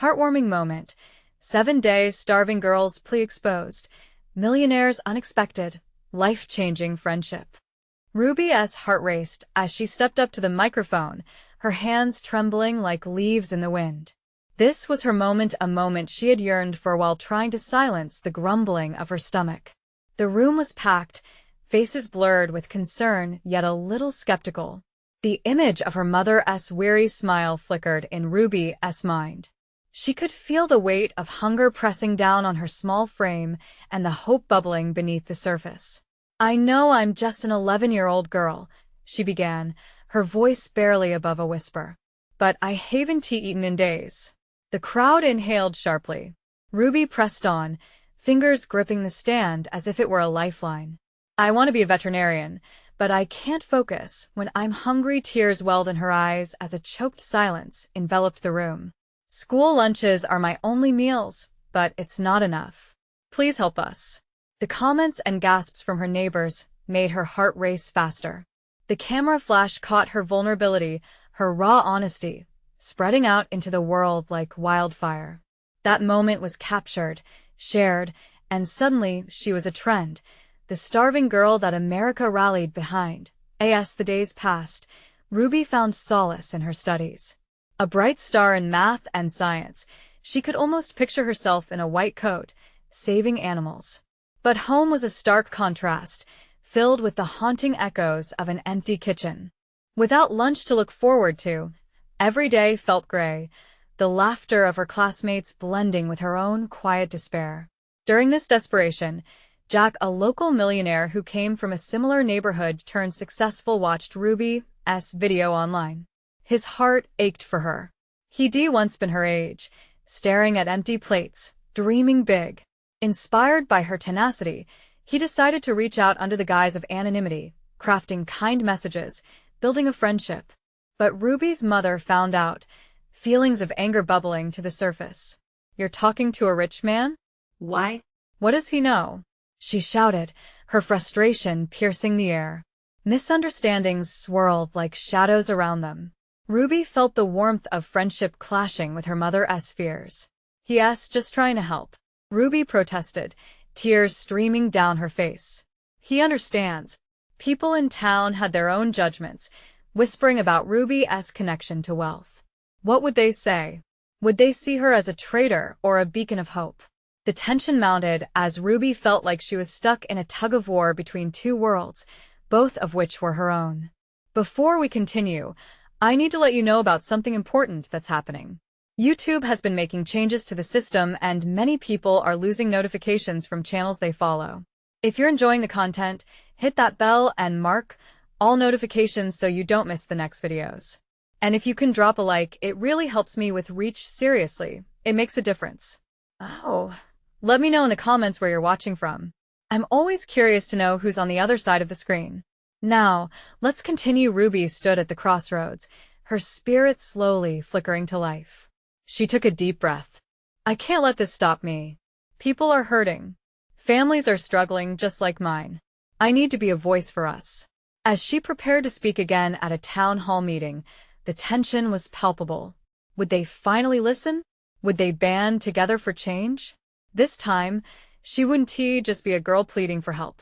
Heartwarming moment. 7 days starving girls plea exposed. Millionaire's unexpected, life-changing friendship. Ruby's heart raced as she stepped up to the microphone, her hands trembling like leaves in the wind. This was her moment, a moment she had yearned for while trying to silence the grumbling of her stomach. The room was packed, faces blurred with concern yet a little skeptical. The image of her mother's weary smile flickered in Ruby's mind. She could feel the weight of hunger pressing down on her small frame and the hope bubbling beneath the surface. "I know I'm just an 11-year-old girl," she began, her voice barely above a whisper. "But I haven't eaten in days." The crowd inhaled sharply. Ruby pressed on, fingers gripping the stand as if it were a lifeline. "I want to be a veterinarian, but I can't focus when I'm hungry." Tears welled in her eyes as a choked silence enveloped the room. "School lunches are my only meals, but it's not enough. Please help us." The comments and gasps from her neighbors made her heart race faster. The camera flash caught her vulnerability, her raw honesty, spreading out into the world like wildfire. That moment was captured, shared, and suddenly she was a trend, the starving girl that America rallied behind. As the days passed, Ruby found solace in her studies. A bright star in math and science, she could almost picture herself in a white coat, saving animals. But home was a stark contrast, filled with the haunting echoes of an empty kitchen. Without lunch to look forward to, every day felt gray, the laughter of her classmates blending with her own quiet despair. During this desperation, Jack, a local millionaire who came from a similar neighborhood turned successful, watched Ruby's video online. His heart ached for her. He'd once been her age, staring at empty plates, dreaming big. Inspired by her tenacity, he decided to reach out under the guise of anonymity, crafting kind messages, building a friendship. But Ruby's mother found out, feelings of anger bubbling to the surface. "You're talking to a rich man? Why? What does he know?" she shouted, her frustration piercing the air. Misunderstandings swirled like shadows around them. Ruby felt the warmth of friendship clashing with her mother's fears. "He's just trying to help," Ruby protested, tears streaming down her face. "He understands." People in town had their own judgments, whispering about Ruby's connection to wealth. What would they say? Would they see her as a traitor or a beacon of hope? The tension mounted as Ruby felt like she was stuck in a tug-of-war between two worlds, both of which were her own. Before we continue, I need to let you know about something important that's happening. YouTube has been making changes to the system and many people are losing notifications from channels they follow. If you're enjoying the content, hit that bell and mark all notifications so you don't miss the next videos. And if you can drop a like, it really helps me with reach. Seriously, it makes a difference. Oh, let me know in the comments where you're watching from. I'm always curious to know who's on the other side of the screen. Now, let's continue. Ruby stood at the crossroads, her spirit slowly flickering to life. She took a deep breath. "I can't let this stop me. People are hurting. Families are struggling just like mine. I need to be a voice for us." As she prepared to speak again at a town hall meeting, the tension was palpable. Would they finally listen? Would they band together for change? This time, she wouldn't just be a girl pleading for help.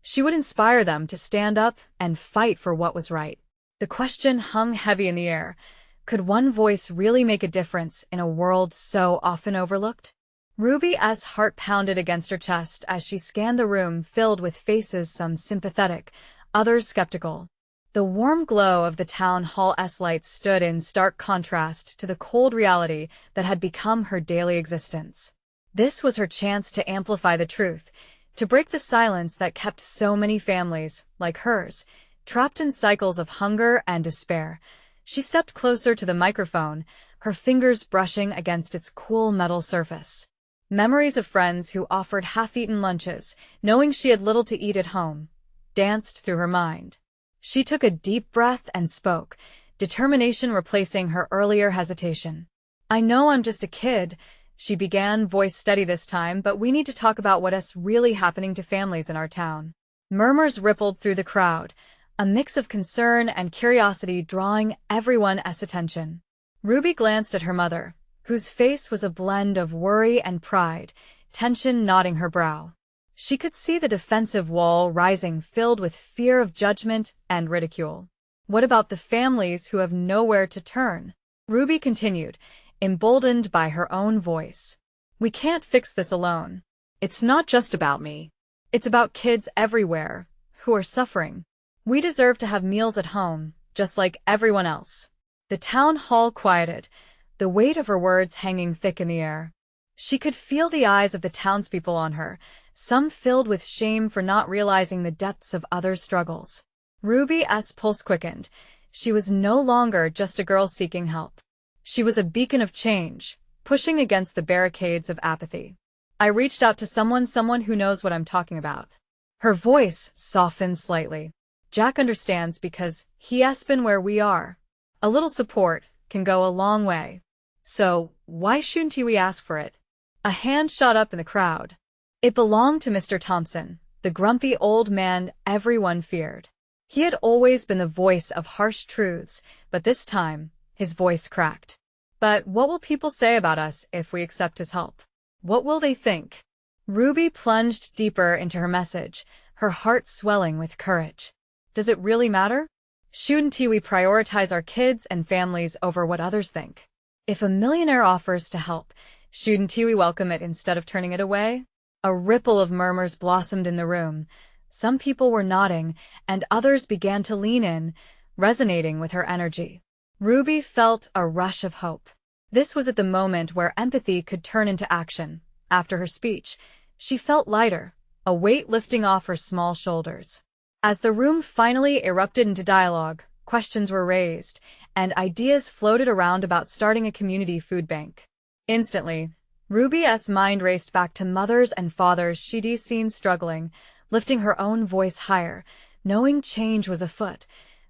She would inspire them to stand up and fight for what was right. The question hung heavy in the air. Could one voice really make a difference in a world so often overlooked? Ruby's heart pounded against her chest as she scanned the room filled with faces, some sympathetic, others skeptical. The warm glow of the town hall's lights stood in stark contrast to the cold reality that had become her daily existence. This was her chance to amplify the truth, to break the silence that kept so many families, like hers, trapped in cycles of hunger and despair. She stepped closer to the microphone, her fingers brushing against its cool metal surface. Memories of friends who offered half-eaten lunches, knowing she had little to eat at home, danced through her mind. She took a deep breath and spoke, determination replacing her earlier hesitation. "I know I'm just a kid," she began, voice steady this time, "but we need to talk about what's really happening to families in our town." Murmurs rippled through the crowd, a mix of concern and curiosity drawing everyone's attention. Ruby glanced at her mother, whose face was a blend of worry and pride, tension knotting her brow. She could see the defensive wall rising, filled with fear of judgment and ridicule. What about the families who have nowhere to turn? Ruby continued, emboldened by her own voice. We can't fix this alone. It's not just about me. It's about kids everywhere who are suffering. We deserve to have meals at home, just like everyone else. The town hall quieted, the weight of her words hanging thick in the air. She could feel the eyes of the townspeople on her, some filled with shame for not realizing the depths of others' struggles. Ruby's pulse quickened. She was no longer just a girl seeking help. She was a beacon of change, pushing against the barricades of apathy. I reached out to someone who knows what I'm talking about. Her voice softened slightly. Jack understands because he has been where we are. A little support can go a long way. So, why shouldn't we ask for it? A hand shot up in the crowd. It belonged to Mr. Thompson, the grumpy old man everyone feared. He had always been the voice of harsh truths, but this time, his voice cracked. But what will people say about us if we accept his help? What will they think? Ruby plunged deeper into her message, her heart swelling with courage. Does it really matter? Shouldn't we prioritize our kids and families over what others think? If a millionaire offers to help, shouldn't we welcome it instead of turning it away? A ripple of murmurs blossomed in the room. Some people were nodding, and others began to lean in, resonating with her energy. Ruby felt a rush of hope. This was at the moment where empathy could turn into action. After her speech, she felt lighter, a weight lifting off her small shoulders. As the room finally erupted into dialogue, questions were raised, and ideas floated around about starting a community food bank. Instantly, Ruby's mind raced back to mothers and fathers she'd seen struggling, lifting her own voice higher, knowing change was afoot.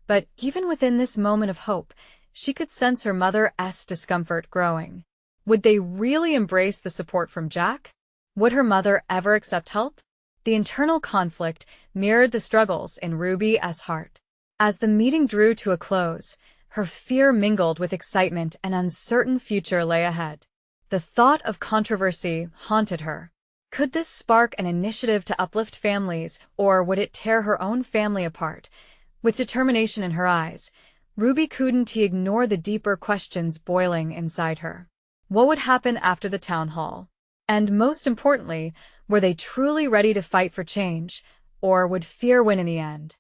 But even within this moment of hope, she could sense her mother's discomfort growing. Would they really embrace the support from Jack? Would her mother ever accept help? The internal conflict mirrored the struggles in Ruby's heart. As the meeting drew to a close, her fear mingled with excitement. An uncertain future lay ahead. The thought of controversy haunted her. Could this spark an initiative to uplift families, or would it tear her own family apart? With determination in her eyes, Ruby couldn't ignore the deeper questions boiling inside her. What would happen after the town hall? And most importantly, were they truly ready to fight for change, or would fear win in the end?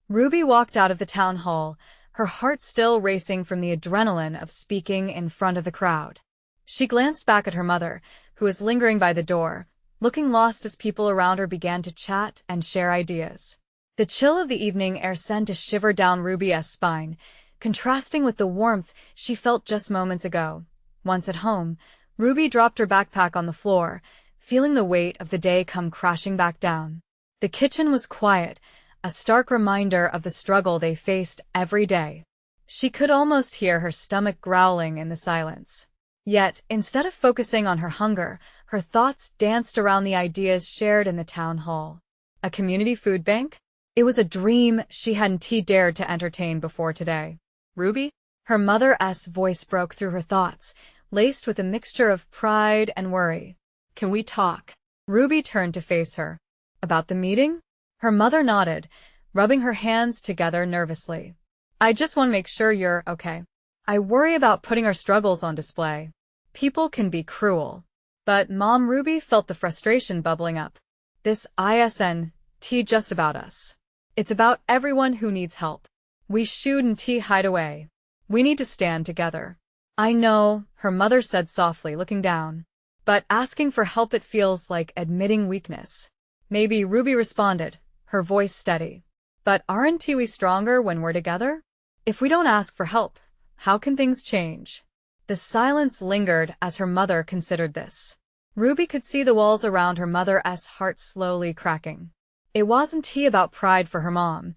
Ruby walked out of the town hall, her heart still racing from the adrenaline of speaking in front of the crowd. She glanced back at her mother, who was lingering by the door, looking lost as people around her began to chat and share ideas. The chill of the evening air sent a shiver down Ruby's spine, contrasting with the warmth she felt just moments ago. Once at home, Ruby dropped her backpack on the floor, feeling the weight of the day come crashing back down. The kitchen was quiet, a stark reminder of the struggle they faced every day. She could almost hear her stomach growling in the silence. Yet, instead of focusing on her hunger, her thoughts danced around the ideas shared in the town hall. A community food bank? It was a dream she hadn't dared to entertain before today. Ruby? Her mother's voice broke through her thoughts, laced with a mixture of pride and worry. Can we talk? Ruby turned to face her. About the meeting? Her mother nodded, rubbing her hands together nervously. I just want to make sure you're okay. I worry about putting our struggles on display. People can be cruel. But Mom, Ruby felt the frustration bubbling up. This isn't just about us. It's about everyone who needs help. We shouldn't hide away. We need to stand together. I know, her mother said softly, looking down. But asking for help, it feels like admitting weakness. Maybe, Ruby responded, her voice steady. But aren't we stronger when we're together? If we don't ask for help, how can things change? The silence lingered as her mother considered this. Ruby could see the walls around her mother's heart slowly cracking. It wasn't about pride for her mom.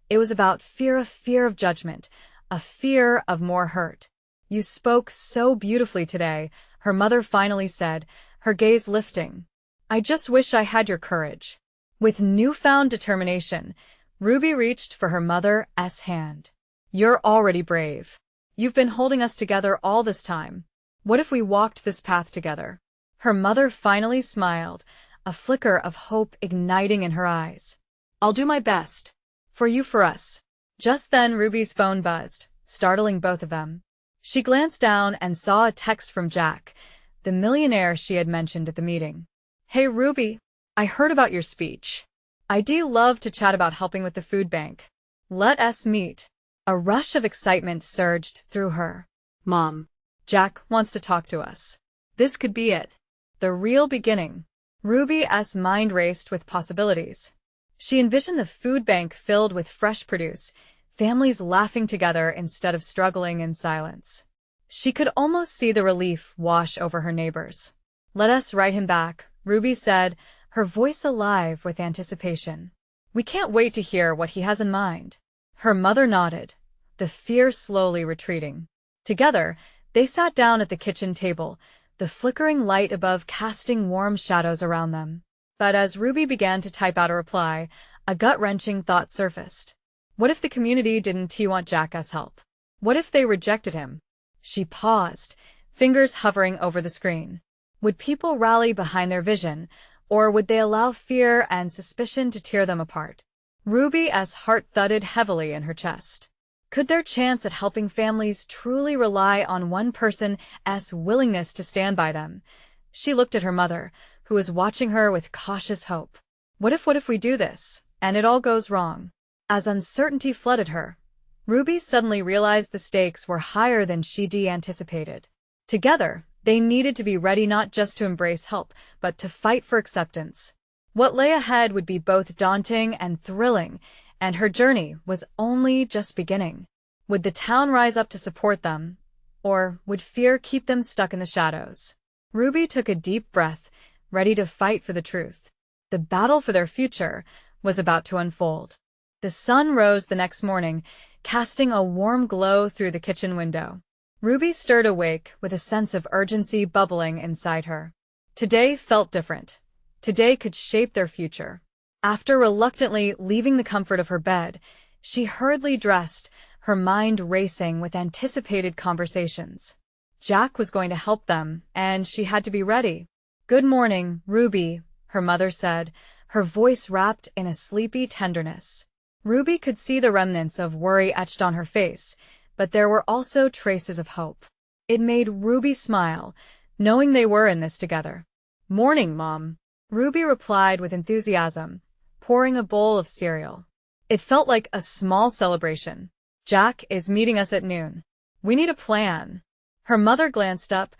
It was about fear of judgment, a fear of more hurt. You spoke so beautifully today, her mother finally said, her gaze lifting. I just wish I had your courage. With newfound determination, Ruby reached for her mother's hand. You're already brave. You've been holding us together all this time. What if we walked this path together? Her mother finally smiled, a flicker of hope igniting in her eyes. I'll do my best. For you, for us. Just then Ruby's phone buzzed, startling both of them. She glanced down and saw a text from Jack, the millionaire she had mentioned at the meeting. Hey Ruby, I heard about your speech. I'd love to chat about helping with the food bank. Let us meet. A rush of excitement surged through her. Mom, Jack wants to talk to us. This could be it. The real beginning. Ruby's mind raced with possibilities. She envisioned the food bank filled with fresh produce, families laughing together instead of struggling in silence. She could almost see the relief wash over her neighbors. Let us write him back, Ruby said, her voice alive with anticipation. We can't wait to hear what he has in mind. Her mother nodded, the fear slowly retreating. Together, they sat down at the kitchen table, the flickering light above casting warm shadows around them. But as Ruby began to type out a reply, a gut-wrenching thought surfaced. What if the community didn't want Jack's help? What if they rejected him? She paused, fingers hovering over the screen. Would people rally behind their vision, or would they allow fear and suspicion to tear them apart? Ruby's heart thudded heavily in her chest. Could their chance at helping families truly rely on one person's willingness to stand by them? She looked at her mother, who was watching her with cautious hope. What if we do this, and it all goes wrong? As uncertainty flooded her, Ruby suddenly realized the stakes were higher than she'd anticipated. Together, they needed to be ready not just to embrace help, but to fight for acceptance. What lay ahead would be both daunting and thrilling, and her journey was only just beginning. Would the town rise up to support them, or would fear keep them stuck in the shadows? Ruby took a deep breath, ready to fight for the truth. The battle for their future was about to unfold. The sun rose the next morning, casting a warm glow through the kitchen window. Ruby stirred awake with a sense of urgency bubbling inside her. Today felt different. Today could shape their future. After reluctantly leaving the comfort of her bed, she hurriedly dressed, her mind racing with anticipated conversations. Jack was going to help them, and she had to be ready. Good morning, Ruby, her mother said, her voice wrapped in a sleepy tenderness. Ruby could see the remnants of worry etched on her face, but there were also traces of hope. It made Ruby smile, knowing they were in this together. Morning, Mom, Ruby replied with enthusiasm, pouring a bowl of cereal. It felt like a small celebration. Jack is meeting us at noon. We need a plan. Her mother glanced up,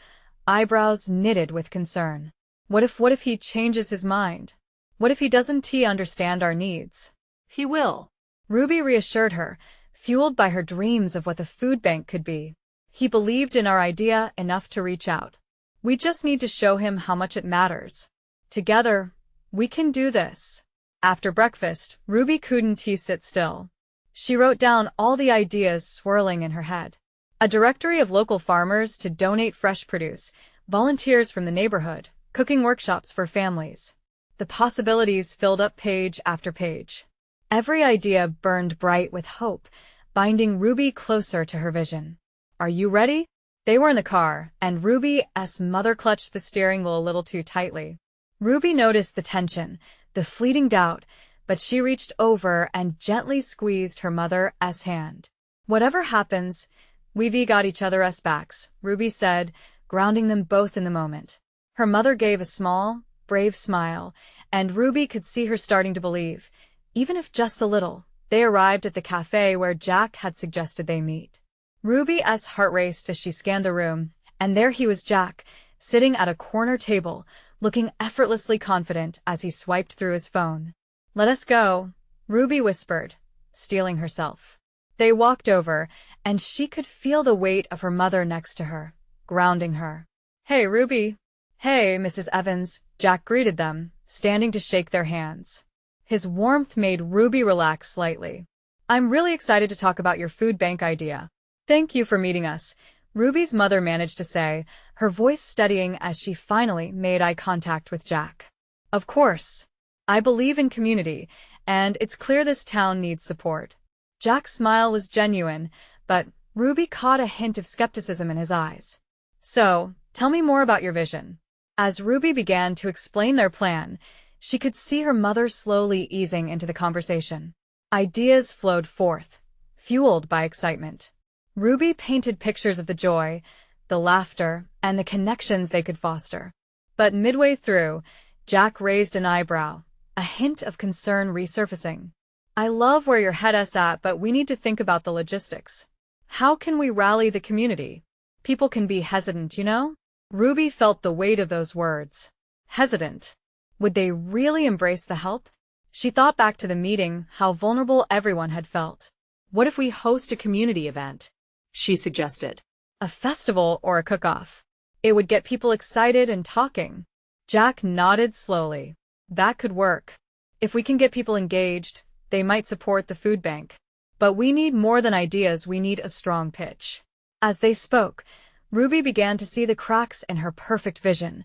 eyebrows knitted with concern. What if he changes his mind? What if he doesn't understand our needs? He will. Ruby reassured her, fueled by her dreams of what the food bank could be. He believed in our idea enough to reach out. We just need to show him how much it matters. Together, we can do this. After breakfast, Ruby couldn't sit still. She wrote down all the ideas swirling in her head. A directory of local farmers to donate fresh produce, volunteers from the neighborhood, cooking workshops for families. The possibilities filled up page after page. Every idea burned bright with hope, binding Ruby closer to her vision. Are you ready? They were in the car, and Ruby's mother clutched the steering wheel a little too tightly. Ruby noticed the tension, the fleeting doubt, but she reached over and gently squeezed her mother's hand. Whatever happens, we've got each other's backs, Ruby said, grounding them both in the moment. Her mother gave a small, brave smile, and Ruby could see her starting to believe, even if just a little. They arrived at the cafe where Jack had suggested they meet. Ruby's heart raced as she scanned the room, and there he was, Jack, sitting at a corner table, looking effortlessly confident as he swiped through his phone. Let us go, Ruby whispered, steeling herself. They walked over, and she could feel the weight of her mother next to her, grounding her. Hey, Ruby. Hey, Mrs. Evans, Jack greeted them, standing to shake their hands. His warmth made Ruby relax slightly. I'm really excited to talk about your food bank idea. Thank you for meeting us, Ruby's mother managed to say, her voice steadying as she finally made eye contact with Jack. Of course. I believe in community, and it's clear this town needs support. Jack's smile was genuine, but Ruby caught a hint of skepticism in his eyes. So, tell me more about your vision. As Ruby began to explain their plan, she could see her mother slowly easing into the conversation. Ideas flowed forth, fueled by excitement. Ruby painted pictures of the joy, the laughter, and the connections they could foster. But midway through, Jack raised an eyebrow, a hint of concern resurfacing. I love where your head is at, but we need to think about the logistics. How can we rally the community? People can be hesitant, you know? Ruby felt the weight of those words. Hesitant. Would they really embrace the help? She thought back to the meeting, how vulnerable everyone had felt. What if we host a community event? She suggested. A festival or a cook-off. It would get people excited and talking. Jack nodded slowly. That could work. If we can get people engaged, they might support the food bank. But we need more than ideas, we need a strong pitch. As they spoke, Ruby began to see the cracks in her perfect vision,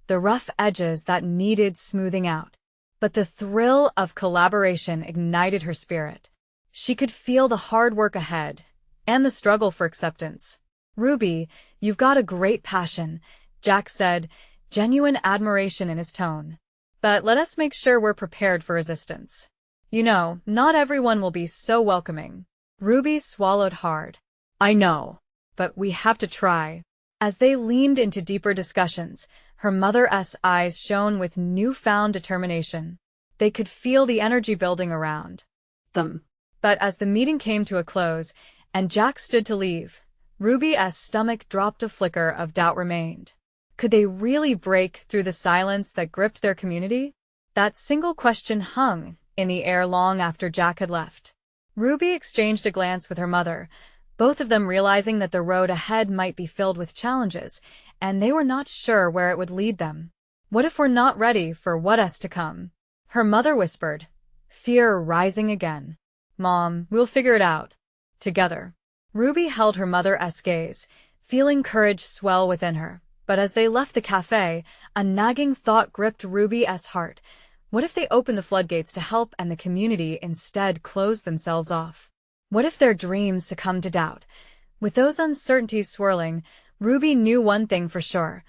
the rough edges that needed smoothing out. But the thrill of collaboration ignited her spirit. She could feel the hard work ahead, and the struggle for acceptance. Ruby, you've got a great passion, Jack said, genuine admiration in his tone. But let us make sure we're prepared for resistance. You know, not everyone will be so welcoming. Ruby swallowed hard. I know, but we have to try. As they leaned into deeper discussions, her mother's eyes shone with newfound determination. They could feel the energy building around them. But as the meeting came to a close, and Jack stood to leave, Ruby's stomach dropped. A flicker of doubt remained. Could they really break through the silence that gripped their community? That single question hung in the air long after Jack had left. Ruby exchanged a glance with her mother, both of them realizing that the road ahead might be filled with challenges, and they were not sure where it would lead them. What if we're not ready for what's to come? Her mother whispered, fear rising again. Mom, we'll figure it out. Together. Ruby held her mother's gaze, feeling courage swell within her. But as they left the cafe, a nagging thought gripped Ruby's heart. What if they opened the floodgates to help and the community instead closed themselves off? What if their dreams succumbed to doubt? With those uncertainties swirling, Ruby knew one thing for sure.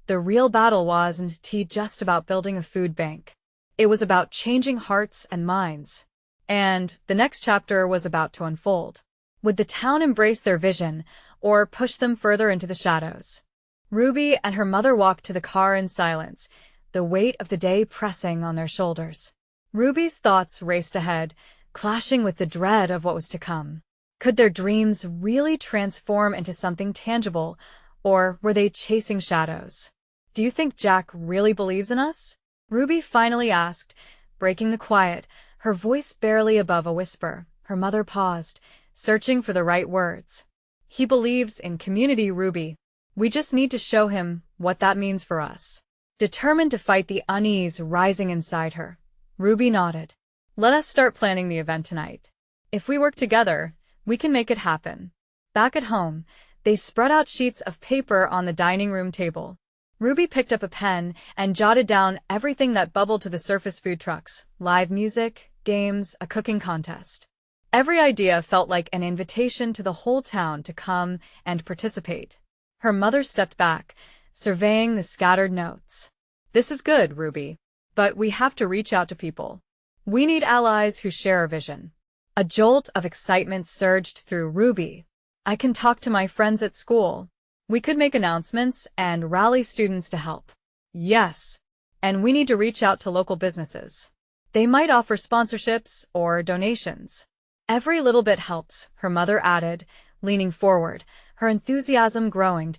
The real battle wasn't just about building a food bank. It was about changing hearts and minds. And the next chapter was about to unfold. Would the town embrace their vision, or push them further into the shadows? Ruby and her mother walked to the car in silence, the weight of the day pressing on their shoulders. Ruby's thoughts raced ahead, clashing with the dread of what was to come. Could their dreams really transform into something tangible, or were they chasing shadows? Do you think Jack really believes in us? Ruby finally asked, breaking the quiet, her voice barely above a whisper. Her mother paused, searching for the right words. He believes in community, Ruby. We just need to show him what that means for us. Determined to fight the unease rising inside her, Ruby nodded. Let us start planning the event tonight. If we work together, we can make it happen. Back at home, they spread out sheets of paper on the dining room table. Ruby picked up a pen and jotted down everything that bubbled to the surface: food trucks, live music, games, a cooking contest. Every idea felt like an invitation to the whole town to come and participate. Her mother stepped back, surveying the scattered notes. This is good, Ruby. But we have to reach out to people. We need allies who share our vision. A jolt of excitement surged through Ruby. I can talk to my friends at school. We could make announcements and rally students to help. Yes. And we need to reach out to local businesses. They might offer sponsorships or donations. Every little bit helps, her mother added, leaning forward, her enthusiasm growing.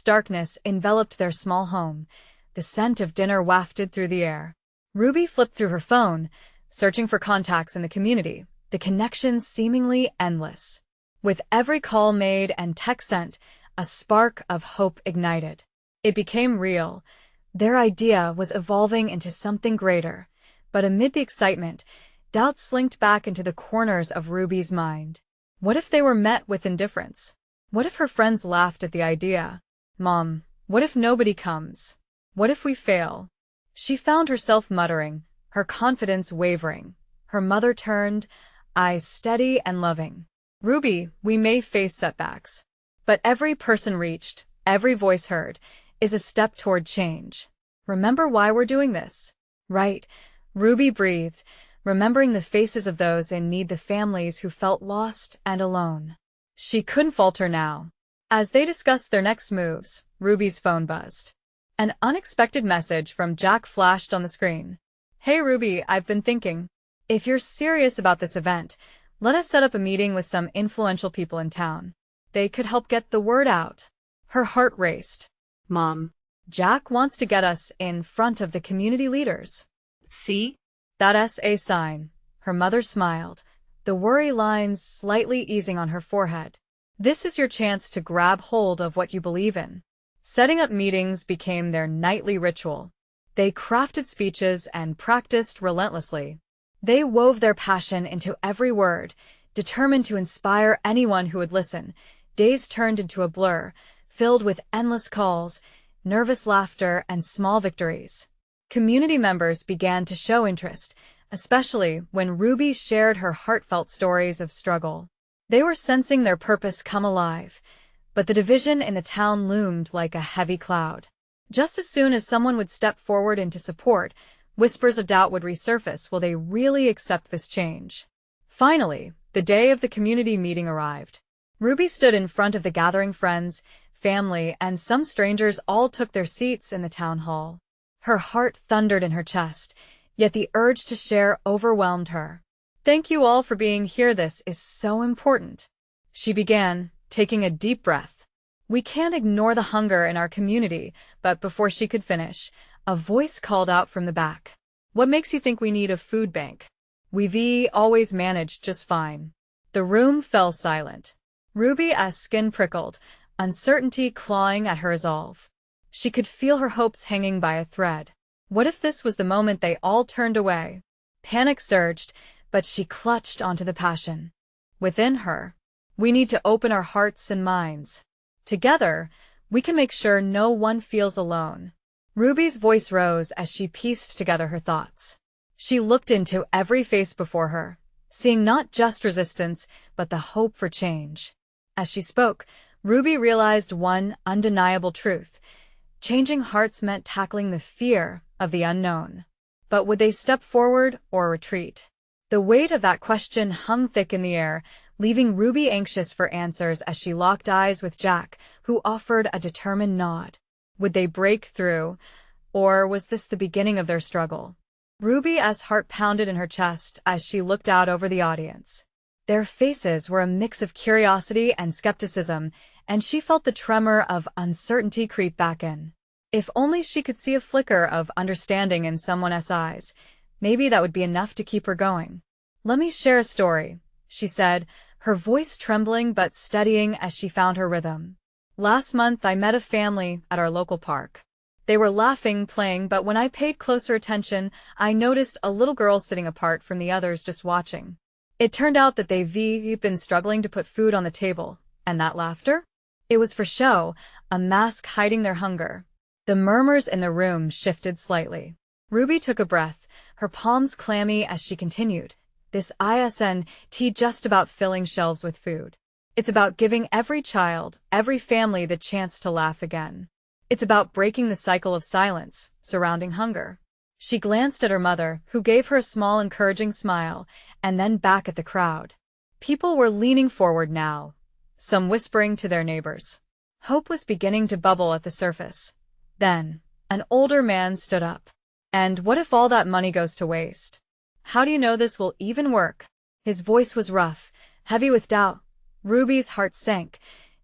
Darkness enveloped their small home. The scent of dinner wafted through the air. Ruby flipped through her phone, searching for contacts in the community, the connections seemingly endless. With every call made and text sent, a spark of hope ignited. It became real. Their idea was evolving into something greater. But amid the excitement, doubt slinked back into the corners of Ruby's mind. What if they were met with indifference? What if her friends laughed at the idea? Mom, what if nobody comes? What if we fail? She found herself muttering, her confidence wavering. Her mother turned, eyes steady and loving. Ruby, we may face setbacks. But every person reached, every voice heard, is a step toward change. Remember why we're doing this? Right. Ruby breathed, remembering the faces of those in need, the families who felt lost and alone. She couldn't falter now. As they discussed their next moves, Ruby's phone buzzed. An unexpected message from Jack flashed on the screen. Hey Ruby, I've been thinking. If you're serious about this event, let us set up a meeting with some influential people in town. They could help get the word out. Her heart raced. Mom. Jack wants to get us in front of the community leaders. See? That's a sign. Her mother smiled, the worry lines slightly easing on her forehead. This is your chance to grab hold of what you believe in. Setting up meetings became their nightly ritual. They crafted speeches and practiced relentlessly. They wove their passion into every word, determined to inspire anyone who would listen. Days turned into a blur, filled with endless calls, nervous laughter, and small victories. Community members began to show interest, especially when Ruby shared her heartfelt stories of struggle. They were sensing their purpose come alive, but the division in the town loomed like a heavy cloud. Just as soon as someone would step forward into support, whispers of doubt would resurface. Will they really accept this change? Finally, the day of the community meeting arrived. Ruby stood in front of the gathering. Friends, family, and some strangers all took their seats in the town hall. Her heart thundered in her chest, yet the urge to share overwhelmed her. Thank you all for being here. This is so important. She began, taking a deep breath. We can't ignore the hunger in our community, but before she could finish, a voice called out from the back. What makes you think we need a food bank? We've always managed just fine. The room fell silent. Ruby's skin prickled, uncertainty clawing at her resolve. She could feel her hopes hanging by a thread. What if this was the moment they all turned away? Panic surged, but she clutched onto the passion within her. We need to open our hearts and minds. Together, we can make sure no one feels alone. Ruby's voice rose as she pieced together her thoughts. She looked into every face before her, seeing not just resistance, but the hope for change. As she spoke, Ruby realized one undeniable truth. Changing hearts meant tackling the fear of the unknown. But would they step forward or retreat? The weight of that question hung thick in the air, leaving Ruby anxious for answers as she locked eyes with Jack, who offered a determined nod. Would they break through, or was this the beginning of their struggle? Ruby's heart pounded in her chest as she looked out over the audience. Their faces were a mix of curiosity and skepticism, and she felt the tremor of uncertainty creep back in. If only she could see a flicker of understanding in someone's eyes, maybe that would be enough to keep her going. Let me share a story, she said, her voice trembling but steadying as she found her rhythm. Last month I met a family at our local park. They were laughing, playing, but when I paid closer attention, I noticed a little girl sitting apart from the others just watching. It turned out that they've been struggling to put food on the table, and that laughter? It was for show, a mask hiding their hunger. The murmurs in the room shifted slightly. Ruby took a breath, her palms clammy as she continued. This isn't just about filling shelves with food. It's about giving every child, every family the chance to laugh again. It's about breaking the cycle of silence surrounding hunger. She glanced at her mother, who gave her a small encouraging smile, and then back at the crowd. People were leaning forward now, some whispering to their neighbors. Hope was beginning to bubble at the surface. Then, an older man stood up. And what if all that money goes to waste? How do you know this will even work? His voice was rough, heavy with doubt. Ruby's heart sank.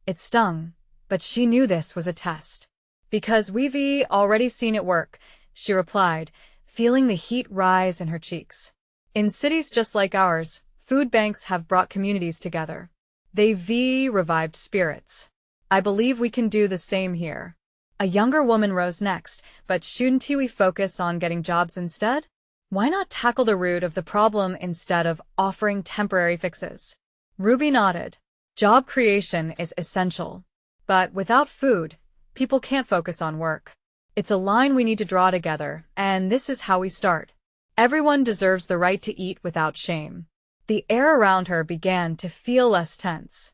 It stung, but she knew this was a test. Because we've already seen it work, she replied, feeling the heat rise in her cheeks. In cities just like ours, food banks have brought communities together. They've revived spirits. I believe we can do the same here. A younger woman rose next, but shouldn't we focus on getting jobs instead? Why not tackle the root of the problem instead of offering temporary fixes? Ruby nodded. Job creation is essential. But without food, people can't focus on work. It's a line we need to draw together, and this is how we start. Everyone deserves the right to eat without shame. The air around her began to feel less tense.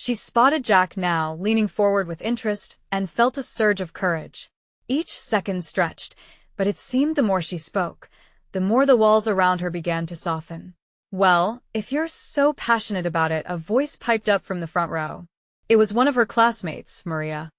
She spotted Jack now, leaning forward with interest, and felt a surge of courage. Each second stretched, but it seemed the more she spoke, the more the walls around her began to soften. "Well, if you're so passionate about it," a voice piped up from the front row. It was one of her classmates, Maria.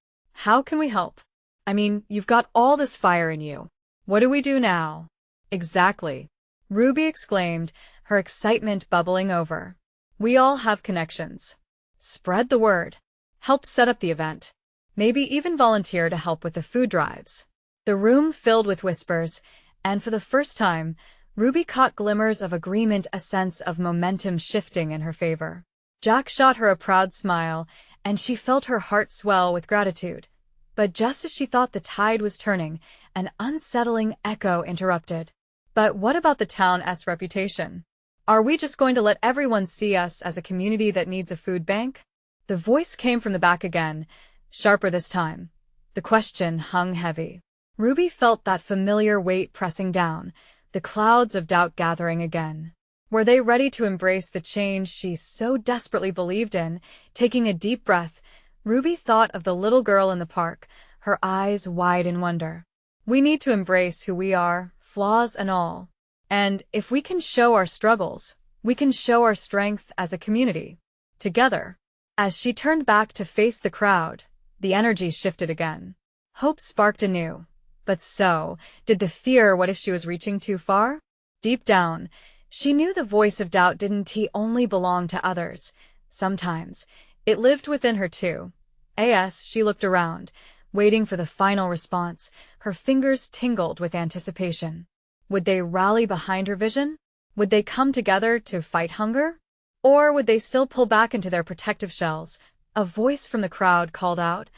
"How can we help? I mean, you've got all this fire in you. What do we do now?" "Exactly," Ruby exclaimed, her excitement bubbling over. "We all have connections. Spread the word. Help set up the event. Maybe even volunteer to help with the food drives." The room filled with whispers, and for the first time, Ruby caught glimmers of agreement, a sense of momentum shifting in her favor. Jack shot her a proud smile, and she felt her heart swell with gratitude. But just as she thought the tide was turning, an unsettling echo interrupted. "But what about the town's reputation? Are we just going to let everyone see us as a community that needs a food bank?" The voice came from the back again, sharper this time. The question hung heavy. Ruby felt that familiar weight pressing down, the clouds of doubt gathering again. Were they ready to embrace the change she so desperately believed in? Taking a deep breath, Ruby thought of the little girl in the park, her eyes wide in wonder. We need to embrace who we are, flaws and all. And if we can show our struggles, we can show our strength as a community. Together. As she turned back to face the crowd, the energy shifted again. Hope sparked anew. But so did the fear. What if she was reaching too far? Deep down, she knew the voice of doubt didn't only belong to others. Sometimes, it lived within her too. As she looked around, waiting for the final response, her fingers tingled with anticipation. Would they rally behind her vision? Would they come together to fight hunger? Or would they still pull back into their protective shells? A voice from the crowd called out,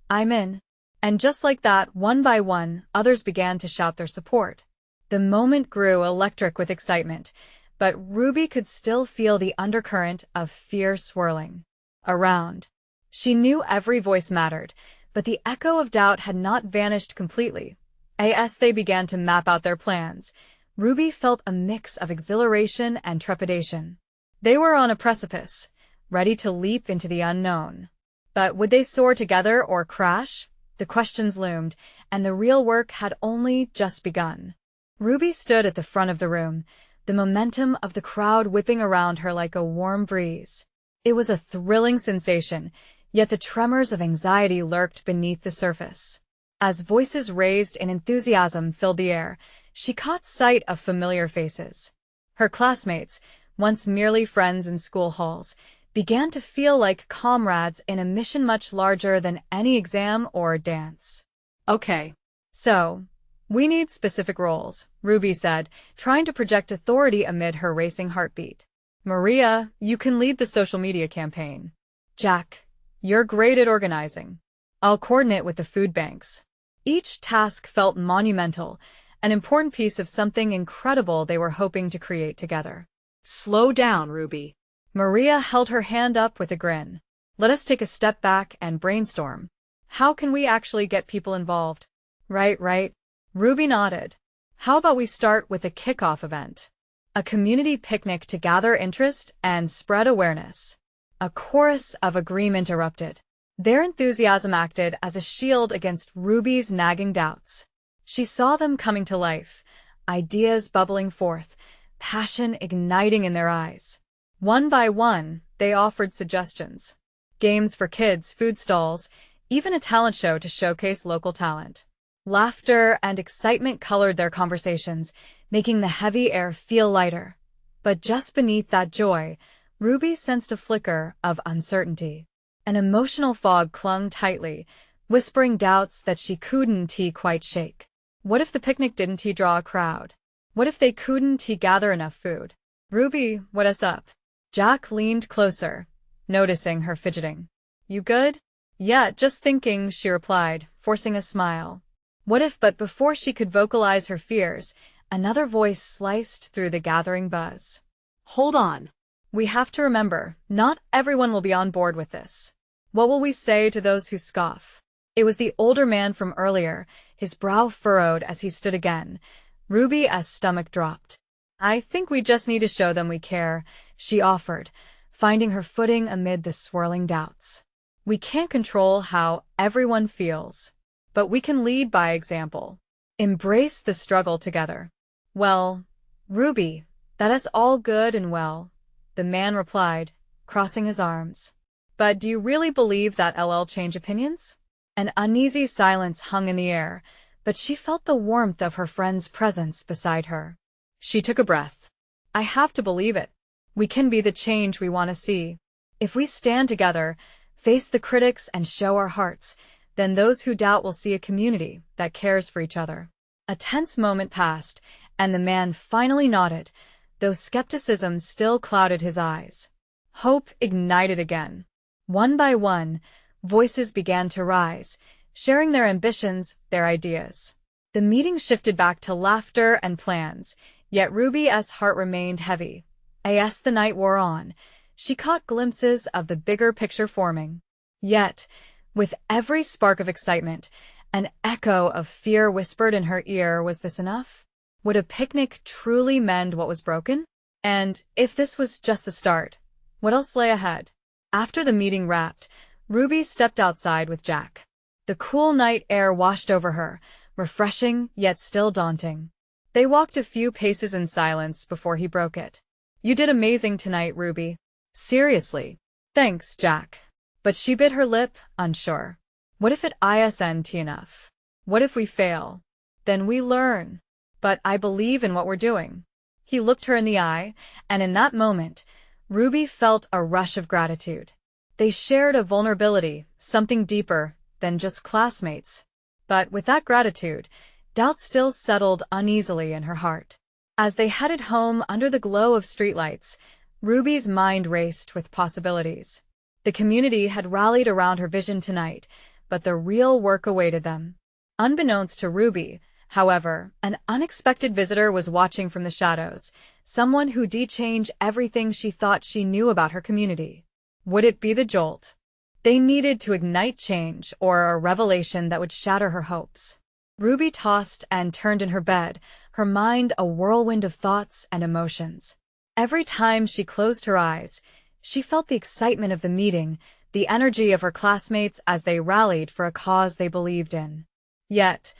"I'm in." And just like that, one by one, others began to shout their support. The moment grew electric with excitement, but Ruby could still feel the undercurrent of fear swirling around. She knew every voice mattered, but the echo of doubt had not vanished completely. As they began to map out their plans, Ruby felt a mix of exhilaration and trepidation. They were on a precipice, ready to leap into the unknown. But would they soar together or crash? The questions loomed, and the real work had only just begun. Ruby stood at the front of the room, the momentum of the crowd whipping around her like a warm breeze. It was a thrilling sensation, yet the tremors of anxiety lurked beneath the surface. As voices raised and enthusiasm filled the air, she caught sight of familiar faces. Her classmates, once merely friends in school halls, began to feel like comrades in a mission much larger than any exam or dance. "Okay. So, we need specific roles," Ruby said, trying to project authority amid her racing heartbeat. "Maria, you can lead the social media campaign. Jack, you're great at organizing. I'll coordinate with the food banks." Each task felt monumental, an important piece of something incredible they were hoping to create together. "Slow down, Ruby." Maria held her hand up with a grin. "Let us take a step back and brainstorm. How can we actually get people involved?" Right. Ruby nodded. "How about we start with a kickoff event? A community picnic to gather interest and spread awareness." A chorus of agreement erupted. Their enthusiasm acted as a shield against Ruby's nagging doubts. She saw them coming to life, ideas bubbling forth, passion igniting in their eyes. One by one, they offered suggestions. Games for kids, food stalls, even a talent show to showcase local talent. Laughter and excitement colored their conversations, making the heavy air feel lighter. But just beneath that joy, Ruby sensed a flicker of uncertainty. An emotional fog clung tightly, whispering doubts that she couldn't quite shake. What if the picnic didn't draw a crowd? What if they couldn't gather enough food? "Ruby, what's up?" Jack leaned closer, noticing her fidgeting. "You good?" "Yeah, just thinking," she replied, forcing a smile. What if? But before she could vocalize her fears, another voice sliced through the gathering buzz. "Hold on. We have to remember, not everyone will be on board with this. What will we say to those who scoff?" It was the older man from earlier, his brow furrowed as he stood again. Ruby's stomach dropped. "I think we just need to show them we care," she offered, finding her footing amid the swirling doubts. We can't control how everyone feels, but we can lead by example. Embrace the struggle together. Well, Ruby, that is all good and well, the man replied, crossing his arms. But do you really believe that LL change opinions? An uneasy silence hung in the air, but she felt the warmth of her friend's presence beside her. She took a breath. I have to believe it. We can be the change we want to see. If we stand together, face the critics and show our hearts, then those who doubt will see a community that cares for each other. A tense moment passed, and the man finally nodded, though skepticism still clouded his eyes. Hope ignited again. One by one, voices began to rise, sharing their ambitions, their ideas. The meeting shifted back to laughter and plans, yet Ruby's heart remained heavy. As the night wore on, she caught glimpses of the bigger picture forming. Yet, with every spark of excitement, an echo of fear whispered in her ear, was this enough? Would a picnic truly mend what was broken? And if this was just the start, what else lay ahead? After the meeting wrapped, Ruby stepped outside with Jack. The cool night air washed over her, refreshing yet still daunting. They walked a few paces in silence before he broke it. You did amazing tonight, Ruby. Seriously. Thanks, Jack. But she bit her lip, unsure. What if it isn't enough? What if we fail? Then we learn. But I believe in what we're doing. He looked her in the eye, and in that moment, Ruby felt a rush of gratitude. They shared a vulnerability, something deeper than just classmates. But with that gratitude, doubt still settled uneasily in her heart. As they headed home under the glow of streetlights, Ruby's mind raced with possibilities. The community had rallied around her vision tonight, but the real work awaited them. Unbeknownst to Ruby, however, an unexpected visitor was watching from the shadows, someone who'd change everything she thought she knew about her community. Would it be the jolt they needed to ignite change, or a revelation that would shatter her hopes? Ruby tossed and turned in her bed, her mind a whirlwind of thoughts and emotions. Every time she closed her eyes, she felt the excitement of the meeting, the energy of her classmates as they rallied for a cause they believed in. Yet,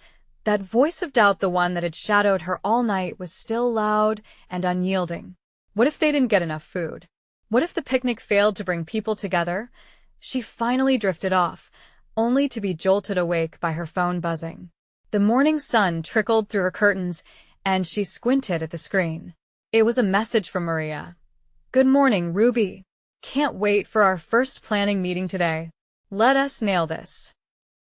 that voice of doubt, the one that had shadowed her all night, was still loud and unyielding. What if they didn't get enough food? What if the picnic failed to bring people together? She finally drifted off, only to be jolted awake by her phone buzzing. The morning sun trickled through her curtains, and she squinted at the screen. It was a message from Maria. Good morning, Ruby. Can't wait for our first planning meeting today. Let us nail this.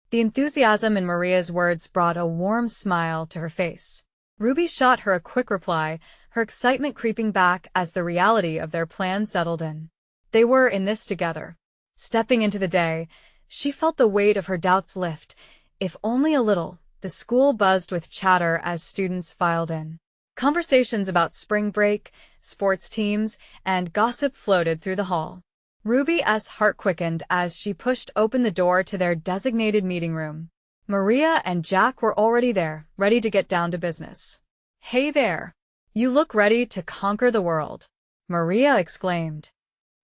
The enthusiasm in Maria's words brought a warm smile to her face. Ruby shot her a quick reply, her excitement creeping back as the reality of their plan settled in. They were in this together. Stepping into the day, she felt the weight of her doubts lift, if only a little. The school buzzed with chatter as students filed in. Conversations about spring break, sports teams, and gossip floated through the hall. Ruby's heart quickened as she pushed open the door to their designated meeting room. Maria and Jack were already there, ready to get down to business. Hey there. You look ready to conquer the world, Maria exclaimed.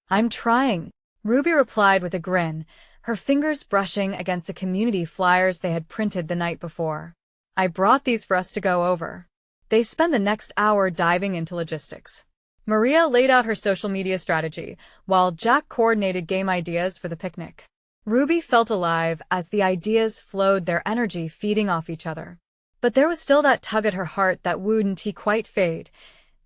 I'm trying, Ruby replied with a grin, her fingers brushing against the community flyers they had printed the night before. I brought these for us to go over. They spent the next hour diving into logistics. Maria laid out her social media strategy, while Jack coordinated game ideas for the picnic. Ruby felt alive as the ideas flowed, their energy feeding off each other. But there was still that tug at her heart that wouldn't quite fade.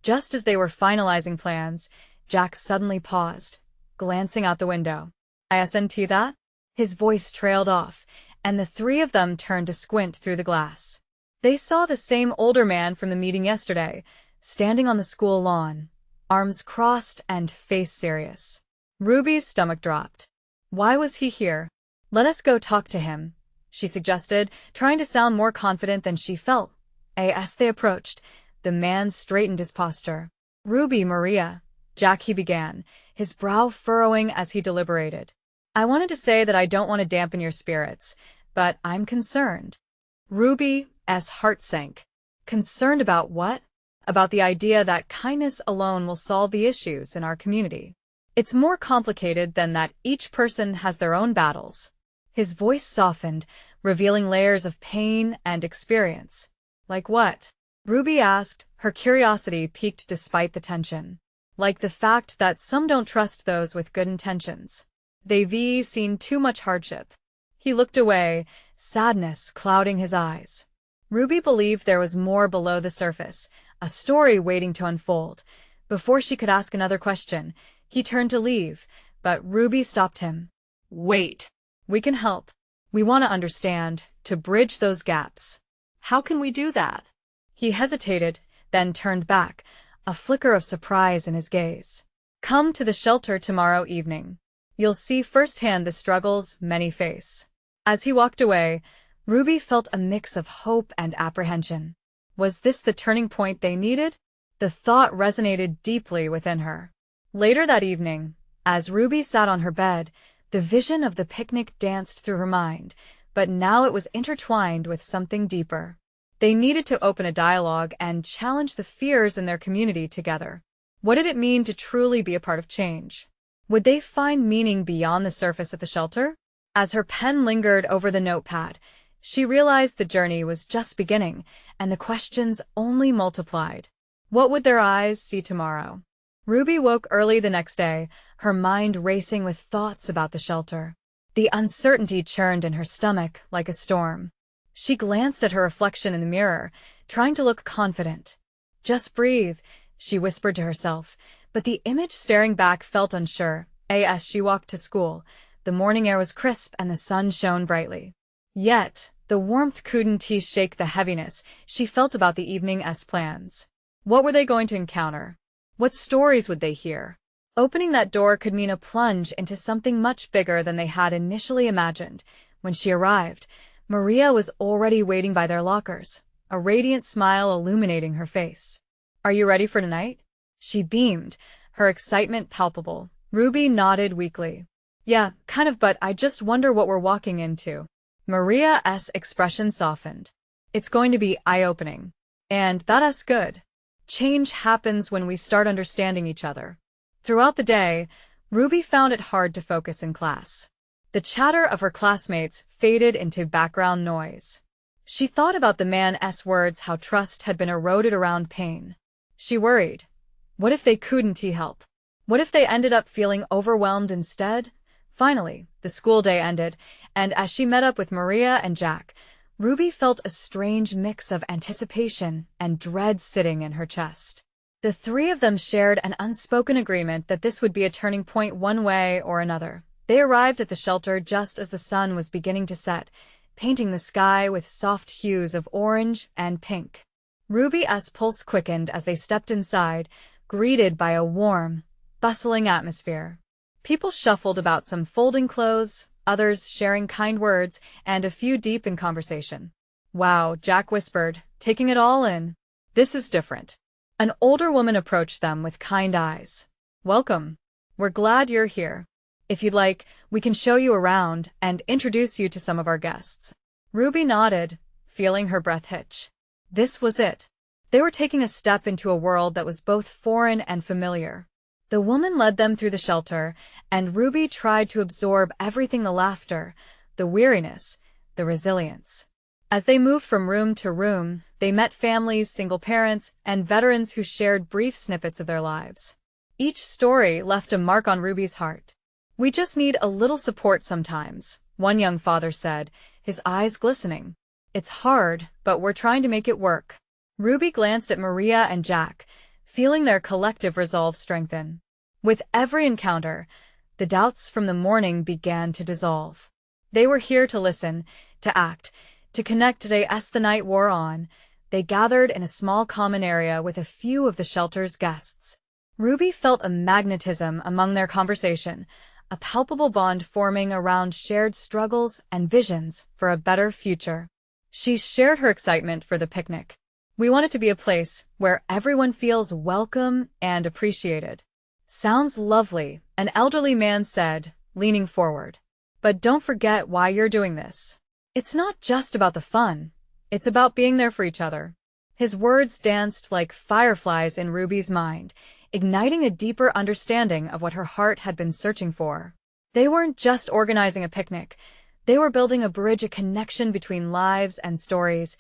Just as they were finalizing plans, Jack suddenly paused, glancing out the window. Isn't that? His voice trailed off, and the three of them turned to squint through the glass. They saw the same older man from the meeting yesterday, standing on the school lawn, arms crossed and face serious. Ruby's stomach dropped. Why was he here? Let us go talk to him, she suggested, trying to sound more confident than she felt. As they approached, the man straightened his posture. Ruby, Maria, Jack, he began, his brow furrowing as he deliberated. I wanted to say that I don't want to dampen your spirits, but I'm concerned. Ruby's heart sank. Concerned about what? About the idea that kindness alone will solve the issues in our community. It's more complicated than that. Each person has their own battles. His voice softened, revealing layers of pain and experience. Like what? Ruby asked, her curiosity piqued despite the tension. Like the fact that some don't trust those with good intentions. They've seen too much hardship. He looked away, sadness clouding his eyes. Ruby believed there was more below the surface, a story waiting to unfold. Before she could ask another question, he turned to leave, but Ruby stopped him. Wait. We can help. We want to understand, to bridge those gaps. How can we do that? He hesitated, then turned back, a flicker of surprise in his gaze. Come to the shelter tomorrow evening. You'll see firsthand the struggles many face. As he walked away, Ruby felt a mix of hope and apprehension. Was this the turning point they needed? The thought resonated deeply within her. Later that evening, as Ruby sat on her bed, the vision of the picnic danced through her mind, but now it was intertwined with something deeper. They needed to open a dialogue and challenge the fears in their community together. What did it mean to truly be a part of change? Would they find meaning beyond the surface at the shelter? As her pen lingered over the notepad, she realized the journey was just beginning, and the questions only multiplied. What would their eyes see tomorrow? Ruby woke early the next day, her mind racing with thoughts about the shelter. The uncertainty churned in her stomach like a storm. She glanced at her reflection in the mirror, trying to look confident. Just breathe, she whispered to herself, but the image staring back felt unsure. As she walked to school, the morning air was crisp and the sun shone brightly. Yet, the warmth couldn't shake the heaviness she felt about the evening's plans. What were they going to encounter? What stories would they hear? Opening that door could mean a plunge into something much bigger than they had initially imagined. When she arrived, Maria was already waiting by their lockers, a radiant smile illuminating her face. Are you ready for tonight? She beamed, her excitement palpable. Ruby nodded weakly. Yeah, kind of, but I just wonder what we're walking into. Maria's expression softened. It's going to be eye-opening. And that's good. Change happens when we start understanding each other. Throughout the day, Ruby found it hard to focus in class. The chatter of her classmates faded into background noise. She thought about the man's words, how trust had been eroded around pain. She worried. What if they couldn't help? What if they ended up feeling overwhelmed instead? Finally, the school day ended, and as she met up with Maria and Jack, Ruby felt a strange mix of anticipation and dread sitting in her chest. The three of them shared an unspoken agreement that this would be a turning point one way or another. They arrived at the shelter just as the sun was beginning to set, painting the sky with soft hues of orange and pink. Ruby's pulse quickened as they stepped inside, greeted by a warm, bustling atmosphere. People shuffled about, some folding clothes, others sharing kind words, and a few deep in conversation. Wow, Jack whispered, taking it all in. This is different. An older woman approached them with kind eyes. Welcome. We're glad you're here. If you'd like, we can show you around and introduce you to some of our guests. Ruby nodded, feeling her breath hitch. This was it. They were taking a step into a world that was both foreign and familiar. The woman led them through the shelter, and Ruby tried to absorb everything: the laughter, the weariness, the resilience. As they moved from room to room, they met families, single parents, and veterans who shared brief snippets of their lives. Each story left a mark on Ruby's heart. We just need a little support sometimes, one young father said, his eyes glistening. It's hard, but we're trying to make it work. Ruby glanced at Maria and Jack, feeling their collective resolve strengthen. With every encounter, the doubts from the morning began to dissolve. They were here to listen, to act, to connect. Today, as the night wore on, they gathered in a small common area with a few of the shelter's guests. Ruby felt a magnetism among their conversation, a palpable bond forming around shared struggles and visions for a better future. She shared her excitement for the picnic. We want it to be a place where everyone feels welcome and appreciated. Sounds lovely, an elderly man said, leaning forward. But don't forget why you're doing this. It's not just about the fun. It's about being there for each other. His words danced like fireflies in Ruby's mind, igniting a deeper understanding of what her heart had been searching for. They weren't just organizing a picnic. They were building a bridge, a connection between lives and stories.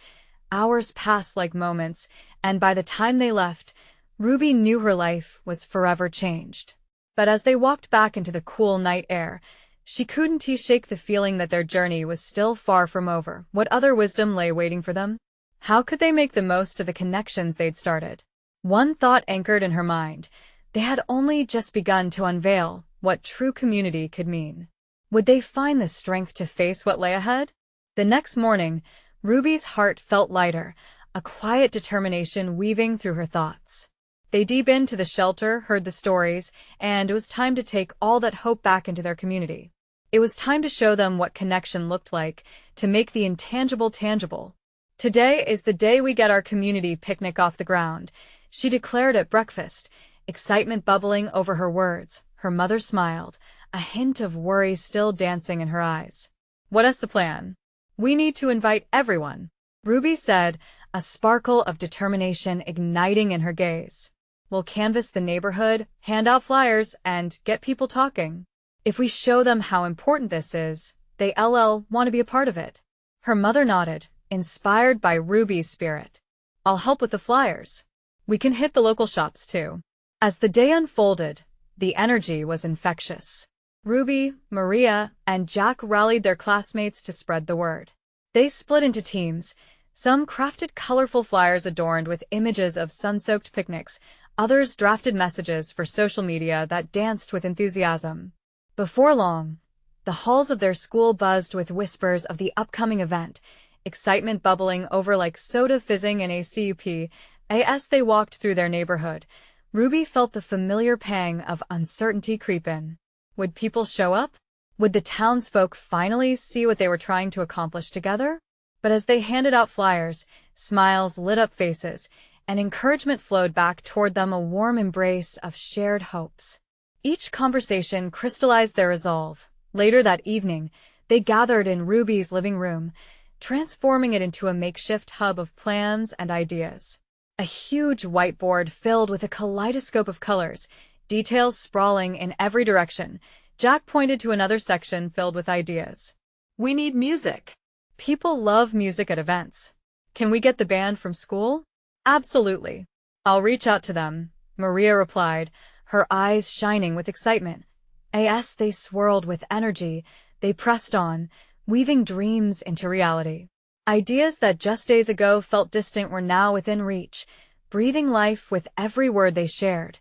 Hours passed like moments, and by the time they left, Ruby knew her life was forever changed. But as they walked back into the cool night air, she couldn't shake the feeling that their journey was still far from over. What other wisdom lay waiting for them? How could they make the most of the connections they'd started? One thought anchored in her mind. They had only just begun to unveil what true community could mean. Would they find the strength to face what lay ahead? The next morning, Ruby's heart felt lighter, a quiet determination weaving through her thoughts. They deep into the shelter, heard the stories, and it was time to take all that hope back into their community. It was time to show them what connection looked like, to make the intangible tangible. Today is the day we get our community picnic off the ground, she declared at breakfast, excitement bubbling over her words. Her mother smiled, a hint of worry still dancing in her eyes. "What's the plan?" "We need to invite everyone," Ruby said, a sparkle of determination igniting in her gaze. "We'll canvass the neighborhood, hand out flyers, and get people talking. If we show them how important this is, they'll want to be a part of it." Her mother nodded, inspired by Ruby's spirit. "I'll help with the flyers. We can hit the local shops too." As the day unfolded, the energy was infectious. Ruby, Maria, and Jack rallied their classmates to spread the word. They split into teams. Some crafted colorful flyers adorned with images of sun-soaked picnics. Others drafted messages for social media that danced with enthusiasm. Before long, the halls of their school buzzed with whispers of the upcoming event, excitement bubbling over like soda fizzing in a cup. As they walked through their neighborhood, Ruby felt the familiar pang of uncertainty creep in. Would people show up? Would the townsfolk finally see what they were trying to accomplish together? But as they handed out flyers, smiles lit up faces, and encouragement flowed back toward them, a warm embrace of shared hopes. Each conversation crystallized their resolve. Later that evening, they gathered in Ruby's living room, transforming it into a makeshift hub of plans and ideas. A huge whiteboard filled with a kaleidoscope of colors, details sprawling in every direction. Jack pointed to another section filled with ideas. "We need music." "People love music at events. Can we get the band from school?" "Absolutely. I'll reach out to them," Maria replied, her eyes shining with excitement. As they swirled with energy, they pressed on, weaving dreams into reality. Ideas that just days ago felt distant were now within reach, breathing life with every word they shared.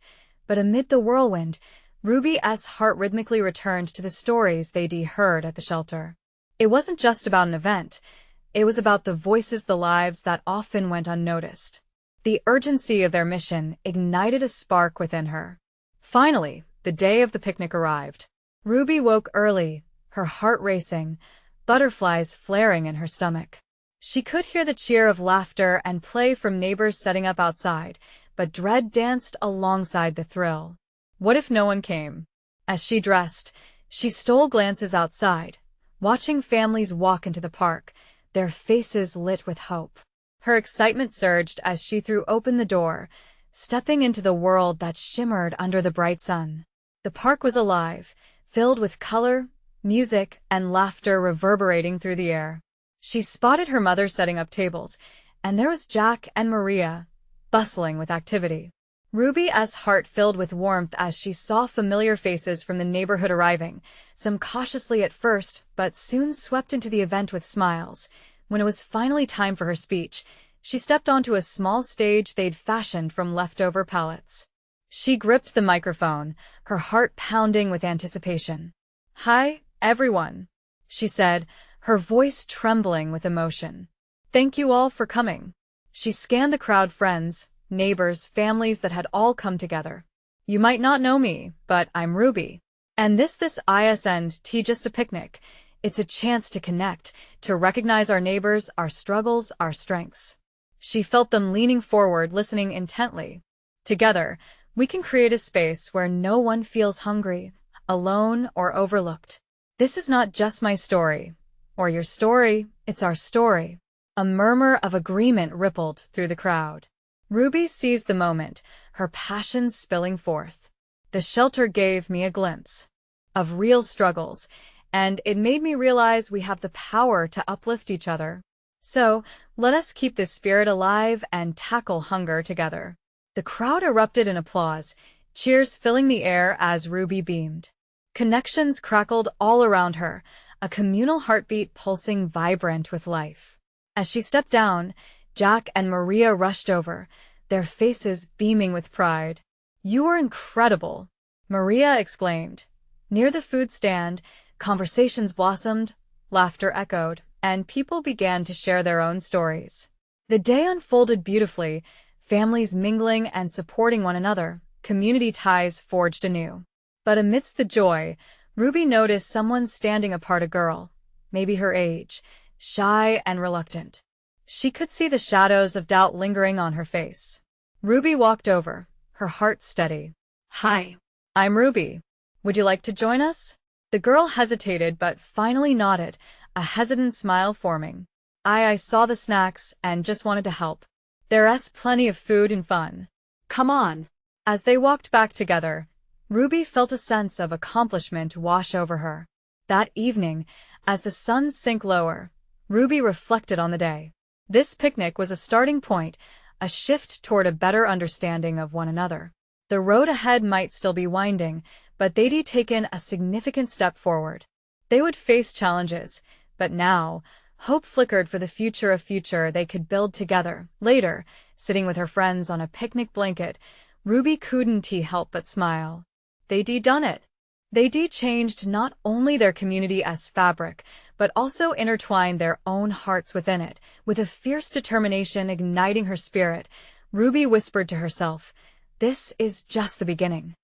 But amid the whirlwind, Ruby's heart rhythmically returned to the stories they'd heard at the shelter. It wasn't just about an event. It was about the voices, the lives that often went unnoticed. The urgency of their mission ignited a spark within her. Finally, the day of the picnic arrived. Ruby woke early, her heart racing, butterflies flaring in her stomach. She could hear the cheer of laughter and play from neighbors setting up outside, but dread danced alongside the thrill. What if no one came? As she dressed, she stole glances outside, watching families walk into the park, their faces lit with hope. Her excitement surged as she threw open the door, stepping into the world that shimmered under the bright sun. The park was alive, filled with color, music, and laughter reverberating through the air. She spotted her mother setting up tables, and there was Jack and Maria, bustling with activity. Ruby's heart filled with warmth as she saw familiar faces from the neighborhood arriving, some cautiously at first, but soon swept into the event with smiles. When it was finally time for her speech, she stepped onto a small stage they'd fashioned from leftover pallets. She gripped the microphone, her heart pounding with anticipation. "Hi, everyone," she said, her voice trembling with emotion. "Thank you all for coming." She scanned the crowd, friends, neighbors, families that had all come together. "You might not know me, but I'm Ruby. And this isn't just a picnic. It's a chance to connect, to recognize our neighbors, our struggles, our strengths." She felt them leaning forward, listening intently. "Together, we can create a space where no one feels hungry, alone, or overlooked. This is not just my story, or your story, it's our story." A murmur of agreement rippled through the crowd. Ruby seized the moment, her passions spilling forth. The shelter gave me a glimpse of real struggles, and it made me realize we have the power to uplift each other. So, let us keep this spirit alive and tackle hunger together. The crowd erupted in applause, cheers filling the air as Ruby beamed. Connections crackled all around her, a communal heartbeat pulsing vibrant with life. As she stepped down, Jack and Maria rushed over, their faces beaming with pride. "You are incredible," Maria exclaimed. Near the food stand, conversations blossomed, laughter echoed, and people began to share their own stories. The day unfolded beautifully, families mingling and supporting one another, community ties forged anew. But amidst the joy, Ruby noticed someone standing apart, a girl, maybe her age, shy and reluctant. She could see the shadows of doubt lingering on her face. Ruby walked over, her heart steady. "Hi." "I'm Ruby. Would you like to join us?" The girl hesitated but finally nodded, a hesitant smile forming. I saw the snacks and just wanted to help. There's plenty of food and fun." "Come on." As they walked back together, Ruby felt a sense of accomplishment wash over her. That evening, as the sun sank lower, Ruby reflected on the day. This picnic was a starting point, a shift toward a better understanding of one another. The road ahead might still be winding, but they'd taken a significant step forward. They would face challenges, but now, hope flickered for the future they could build together. Later, sitting with her friends on a picnic blanket, Ruby couldn't help but smile. They'd done it. They'd changed not only their community as fabric, but also intertwined their own hearts within it. With a fierce determination igniting her spirit, Ruby whispered to herself, "This is just the beginning."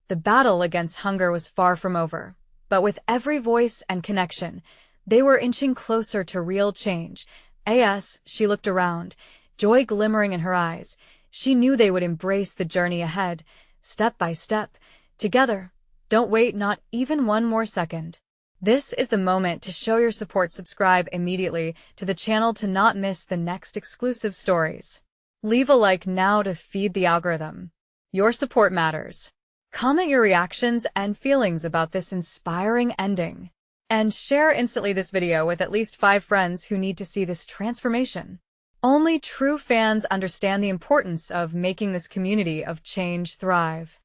The battle against hunger was far from over, but with every voice and connection, they were inching closer to real change. As she looked around, joy glimmering in her eyes, she knew they would embrace the journey ahead, step by step, together. Don't wait not even one more second. This is the moment to show your support. Subscribe immediately to the channel to not miss the next exclusive stories. Leave a like now to feed the algorithm. Your support matters. Comment your reactions and feelings about this inspiring ending. And share instantly this video with at least 5 friends who need to see this transformation. Only true fans understand the importance of making this community of change thrive.